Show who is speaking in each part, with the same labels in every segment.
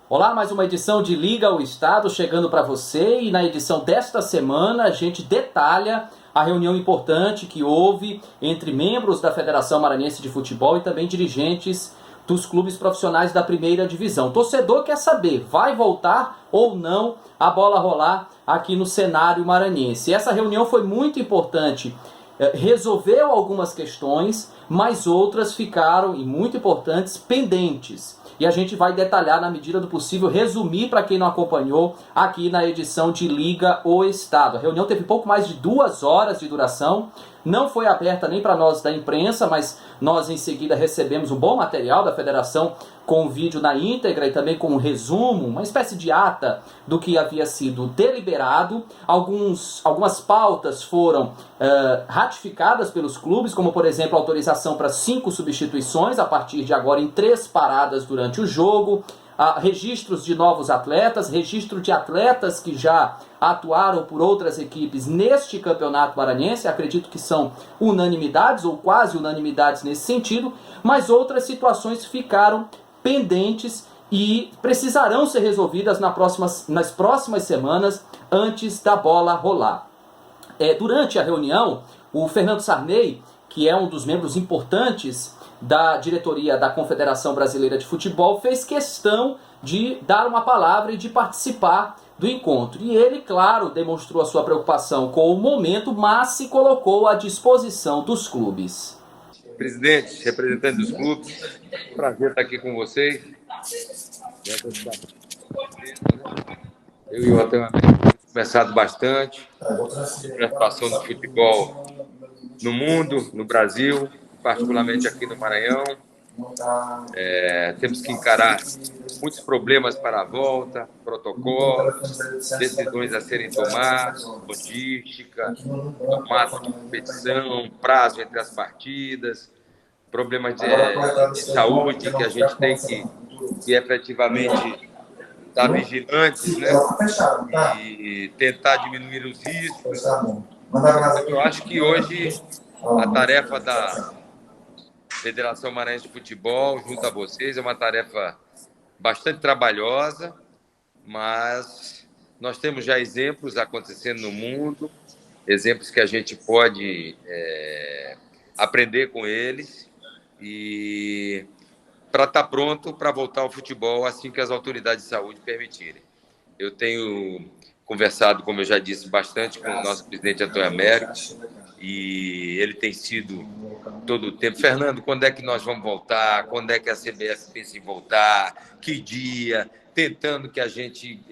Speaker 1: Olá, mais uma edição de Liga ao Estado chegando para você, e na edição desta semana a gente detalha a reunião importante que houve entre membros da Federação Maranhense de Futebol e também dirigentes dos clubes profissionais da primeira divisão. O torcedor quer saber, vai voltar ou não a bola rolar aqui no cenário maranhense? Essa reunião foi muito importante, resolveu algumas questões, mas outras ficaram, e muito importantes, pendentes. E a gente vai detalhar na medida do possível, resumir para quem não acompanhou aqui na edição de Liga ao Estado. A reunião teve pouco mais de 2 horas de duração, não foi aberta nem para nós da imprensa, mas nós em seguida recebemos um bom material da federação com o vídeo na íntegra e também com um resumo, uma espécie de ata do que havia sido deliberado. Algumas pautas foram ratificadas pelos clubes, como por exemplo a autorização para 5 substituições a partir de agora em 3 paradas durante o jogo, registros de novos atletas, registro de atletas que já atuaram por outras equipes neste campeonato maranhense. Acredito que são unanimidades ou quase unanimidades nesse sentido, mas outras situações ficaram pendentes e precisarão ser resolvidas nas próximas semanas antes da bola rolar. Durante a reunião, o Fernando Sarney, que é um dos membros importantes da diretoria da Confederação Brasileira de Futebol, fez questão de dar uma palavra e de participar do encontro. E ele, claro, demonstrou a sua preocupação com o momento, mas se colocou à disposição dos clubes.
Speaker 2: Presidente, representante dos clubes, prazer estar aqui com vocês. Eu e o Antônio temos conversado bastante sobre a situação do futebol no mundo, no Brasil, particularmente aqui no Maranhão. Temos que encarar muitos problemas para a volta, protocolos, decisões a serem tomadas, logística, formato de competição, prazo entre as partidas, problemas de saúde que a gente tem que efetivamente estar vigilantes, né? E tentar diminuir os riscos. Eu acho que hoje a tarefa da Federação Maranhense de Futebol, junto a vocês, é uma tarefa bastante trabalhosa, mas nós temos já exemplos acontecendo no mundo, exemplos que a gente pode aprender com eles e para estar pronto para voltar ao futebol assim que as autoridades de saúde permitirem. Eu tenho conversado, como eu já disse, bastante com o nosso presidente Antônio Américo, e ele tem sido todo o tempo: Fernando, quando é que nós vamos voltar? Quando é que a CBF pensa em voltar? Que dia? Tentando que a gente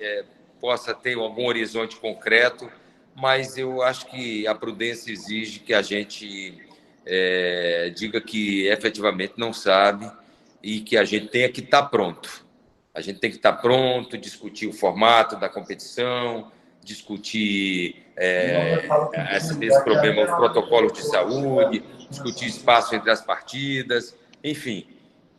Speaker 2: possa ter algum horizonte concreto, mas eu acho que a prudência exige que a gente diga que efetivamente não sabe e que a gente tenha que estar pronto. A gente tem que estar pronto, discutir o formato da competição, discutir esse problema, os protocolos de saúde, discutir espaço entre as partidas, enfim.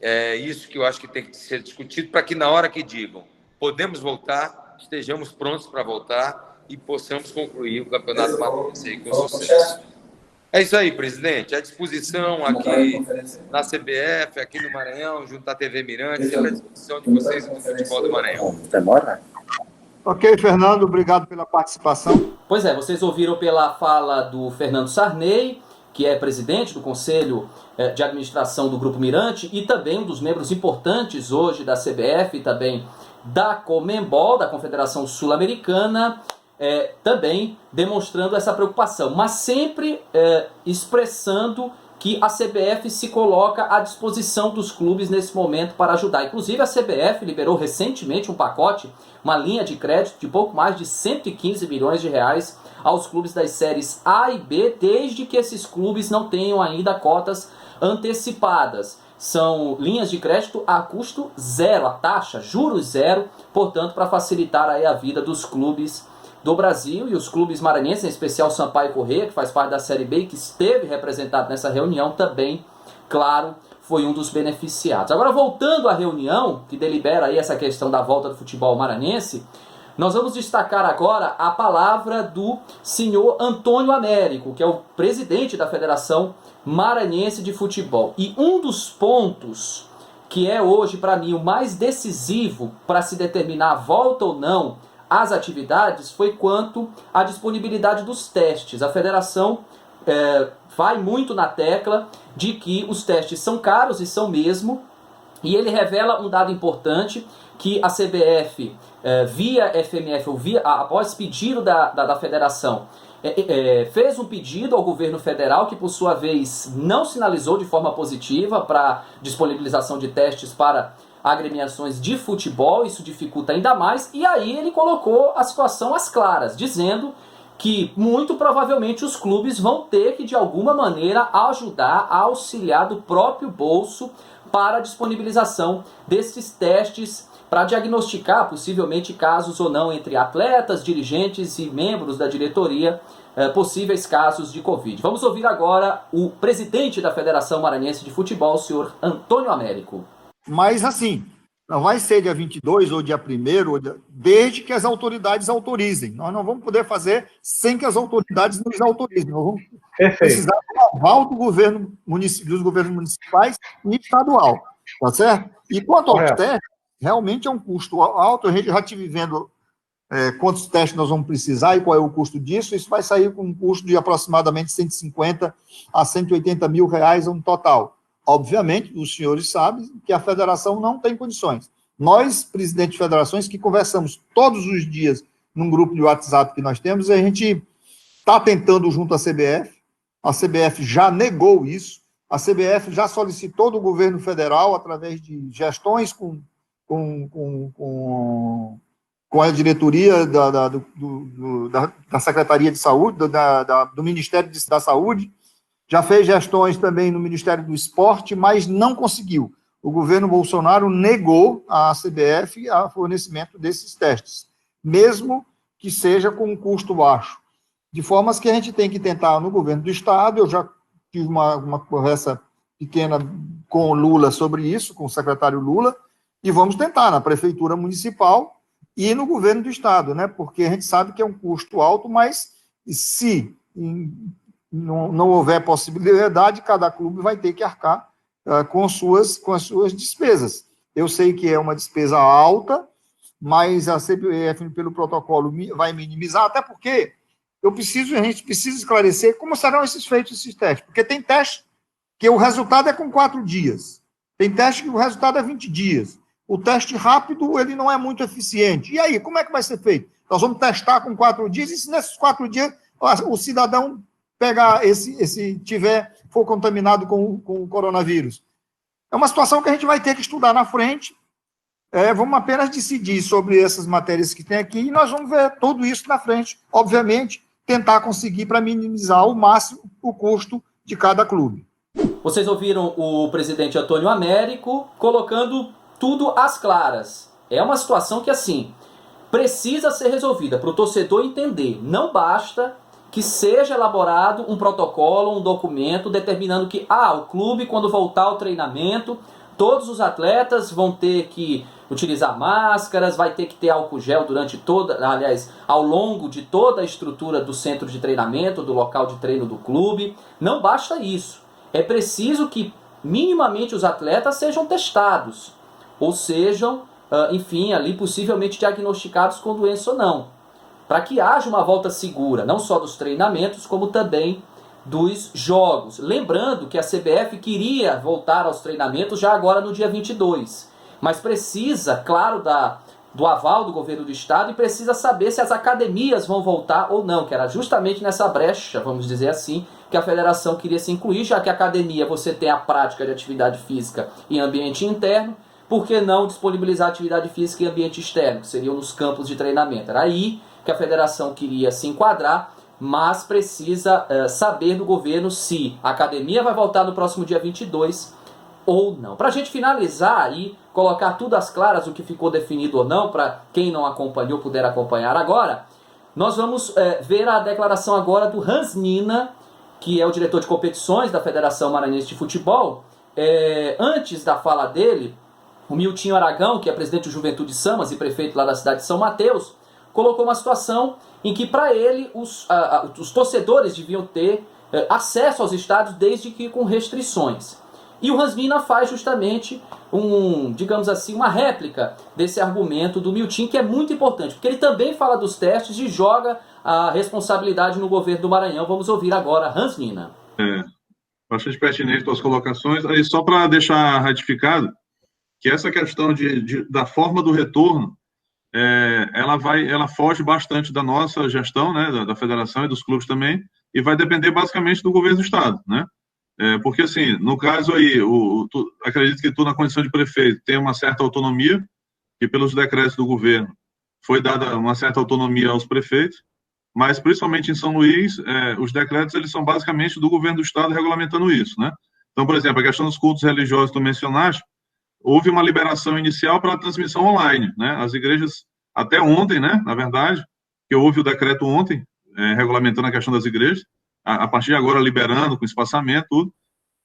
Speaker 2: É isso que eu acho que tem que ser discutido para que na hora que digam podemos voltar, estejamos prontos para voltar e possamos concluir o Campeonato Maranhense com sucesso. É isso aí, presidente. À disposição aqui na CBF, aqui no Maranhão, junto à TV Mirante, sempre à disposição de vocês e do futebol do Maranhão.
Speaker 3: Ok, Fernando, obrigado pela participação.
Speaker 1: Pois é, vocês ouviram pela fala do Fernando Sarney, que é presidente do Conselho de Administração do Grupo Mirante e também um dos membros importantes hoje da CBF e também da Conmebol, da Confederação Sul-Americana, também demonstrando essa preocupação, mas sempre expressando que a CBF se coloca à disposição dos clubes nesse momento para ajudar. Inclusive a CBF liberou recentemente um pacote, uma linha de crédito de pouco mais de 115 milhões de reais aos clubes das séries A e B, desde que esses clubes não tenham ainda cotas antecipadas. São linhas de crédito a custo zero, a taxa, juros zero, portanto, para facilitar aí a vida dos clubes do Brasil, e os clubes maranhenses, em especial Sampaio Corrêa, que faz parte da Série B e que esteve representado nessa reunião também, claro, foi um dos beneficiados. Agora, voltando à reunião, que delibera aí essa questão da volta do futebol maranhense, nós vamos destacar agora a palavra do senhor Antônio Américo, que é o presidente da Federação Maranhense de Futebol. E um dos pontos que é hoje, para mim, o mais decisivo para se determinar a volta ou não às atividades, foi quanto à disponibilidade dos testes. A federação vai muito na tecla de que os testes são caros, e são mesmo, e ele revela um dado importante, que a CBF, via FMF, ou após pedido da federação, fez um pedido ao governo federal, que por sua vez não sinalizou de forma positiva para disponibilização de testes para agremiações de futebol. Isso dificulta ainda mais, e aí ele colocou a situação às claras, dizendo que muito provavelmente os clubes vão ter que de alguma maneira ajudar, a auxiliar do próprio bolso para a disponibilização desses testes para diagnosticar possivelmente casos ou não entre atletas, dirigentes e membros da diretoria, possíveis casos de Covid. Vamos ouvir agora o presidente da Federação Maranhense de Futebol, o senhor Antônio Américo.
Speaker 3: Mas, assim, não vai ser dia 22 ou dia 1º, desde que as autoridades autorizem. Nós não vamos poder fazer sem que as autoridades nos autorizem. Nós vamos precisar do aval dos governos municipais e estadual, tá certo? E quanto aos testes, realmente é um custo alto. A gente já está vendo quantos testes nós vamos precisar e qual é o custo disso. Isso vai sair com um custo de aproximadamente 150 a 180 mil reais no total. Obviamente, os senhores sabem que a federação não tem condições. Nós, presidentes de federações, que conversamos todos os dias num grupo de WhatsApp que nós temos, a gente está tentando junto à CBF. A CBF já negou isso. A CBF já solicitou do governo federal, através de gestões com a diretoria da Secretaria de Saúde, do Ministério da Saúde, já fez gestões também no Ministério do Esporte, mas não conseguiu. O governo Bolsonaro negou à CBF o fornecimento desses testes, mesmo que seja com um custo baixo. De formas que a gente tem que tentar no governo do Estado. Eu já tive uma conversa pequena com o Lula sobre isso, com o secretário Lula, e vamos tentar na Prefeitura Municipal e no governo do Estado, né? Porque a gente sabe que é um custo alto, mas se não houver possibilidade, cada clube vai ter que arcar com as suas despesas. Eu sei que é uma despesa alta, mas a CBF, pelo protocolo, vai minimizar, até porque a gente precisa esclarecer como serão feitos esses testes, porque tem teste que o resultado é com 4 dias, tem teste que o resultado é 20 dias. O teste rápido, ele não é muito eficiente. E aí, como é que vai ser feito? Nós vamos testar com 4 dias, e se nesses 4 dias o cidadão pegar for contaminado com o coronavírus? É uma situação que a gente vai ter que estudar na frente. Vamos apenas decidir sobre essas matérias que tem aqui, e nós vamos ver tudo isso na frente. Obviamente, tentar conseguir para minimizar ao máximo o custo de cada clube.
Speaker 1: Vocês ouviram o presidente Antônio Américo colocando tudo às claras. É uma situação que, assim, precisa ser resolvida para o torcedor entender. Não basta que seja elaborado um protocolo, um documento determinando que o clube, quando voltar ao treinamento, todos os atletas vão ter que utilizar máscaras, vai ter que ter álcool gel ao longo de toda a estrutura do centro de treinamento, do local de treino do clube. Não basta isso. É preciso que minimamente os atletas sejam testados, ou sejam, enfim, ali possivelmente diagnosticados com doença ou não, para que haja uma volta segura, não só dos treinamentos, como também dos jogos. Lembrando que a CBF queria voltar aos treinamentos já agora no dia 22, mas precisa, claro, do aval do governo do Estado, e precisa saber se as academias vão voltar ou não, que era justamente nessa brecha, vamos dizer assim, que a federação queria se incluir, já que a academia você tem a prática de atividade física em ambiente interno. Por que não disponibilizar atividade física em ambiente externo, que seriam nos campos de treinamento? Era aí que a federação queria se enquadrar, mas precisa saber do governo se a academia vai voltar no próximo dia 22 ou não. Para a gente finalizar e colocar tudo às claras, o que ficou definido ou não, para quem não acompanhou puder acompanhar agora, nós vamos ver a declaração agora do Hans Nina, que é o diretor de competições da Federação Maranhense de Futebol. Antes da fala dele, o Miltinho Aragão, que é presidente do Juventude Samas e prefeito lá da cidade de São Mateus, colocou uma situação em que, para ele, os torcedores deviam ter acesso aos estádios, desde que com restrições. E o Hans Mina faz justamente digamos assim, uma réplica desse argumento do Milton, que é muito importante, porque ele também fala dos testes e joga a responsabilidade no governo do Maranhão. Vamos ouvir agora Hans Mina.
Speaker 4: Bastante pertinente suas colocações. Aí, só para deixar ratificado, que essa questão da forma do retorno, ela foge bastante da nossa gestão, né, da federação e dos clubes também, e vai depender basicamente do governo do estado, né? Porque, assim, no caso aí, acredito que tu, na condição de prefeito, tem uma certa autonomia, que pelos decretos do governo foi dada uma certa autonomia aos prefeitos, mas principalmente em São Luís, os decretos eles são basicamente do governo do estado regulamentando isso, né? Então, por exemplo, a questão dos cultos religiosos que tu mencionaste, houve uma liberação inicial para a transmissão online, né? As igrejas, até ontem, né, na verdade, que houve o decreto ontem, regulamentando a questão das igrejas, a partir de agora liberando, com espaçamento, tudo,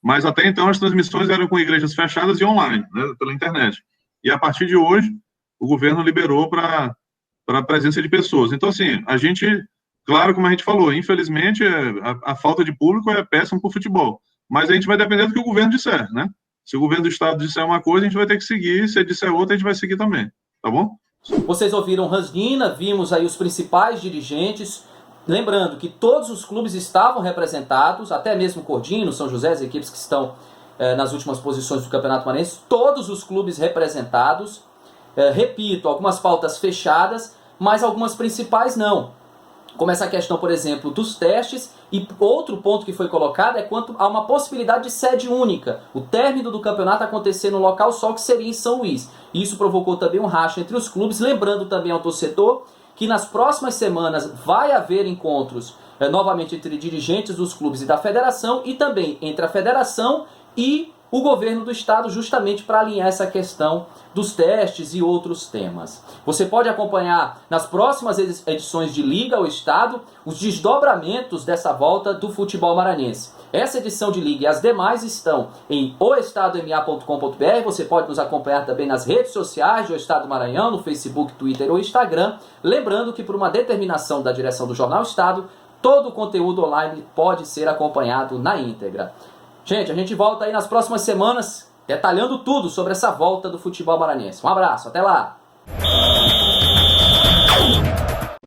Speaker 4: mas até então as transmissões eram com igrejas fechadas e online, né, pela internet. E a partir de hoje, o governo liberou para a presença de pessoas. Então, assim, a gente, claro, como a gente falou, infelizmente, a falta de público é péssimo para o futebol, mas a gente vai depender do que o governo disser, né? Se o governo do estado disser uma coisa, a gente vai ter que seguir, se ele disser outra, a gente vai seguir também, tá bom?
Speaker 1: Vocês ouviram Hans Mina, vimos aí os principais dirigentes. Lembrando que todos os clubes estavam representados, até mesmo Cordino, São José, as equipes que estão nas últimas posições do Campeonato Maranhense, todos os clubes representados. Repito, algumas pautas fechadas, mas algumas principais não. Como essa questão, por exemplo, dos testes, e outro ponto que foi colocado é quanto a uma possibilidade de sede única. O término do campeonato acontecer no local só, que seria em São Luís. Isso provocou também um racha entre os clubes, lembrando também ao torcedor que nas próximas semanas vai haver encontros novamente entre dirigentes dos clubes e da federação, e também entre a federação e o governo do estado, justamente para alinhar essa questão dos testes e outros temas. Você pode acompanhar nas próximas edições de Liga ao Estado os desdobramentos dessa volta do futebol maranhense. Essa edição de Liga e as demais estão em oestadoma.com.br. Você pode nos acompanhar também nas redes sociais do Estado do Maranhão, no Facebook, Twitter ou Instagram. Lembrando que, por uma determinação da direção do Jornal Estado, todo o conteúdo online pode ser acompanhado na íntegra. Gente, a gente volta aí nas próximas semanas detalhando tudo sobre essa volta do futebol maranhense. Um abraço, até lá!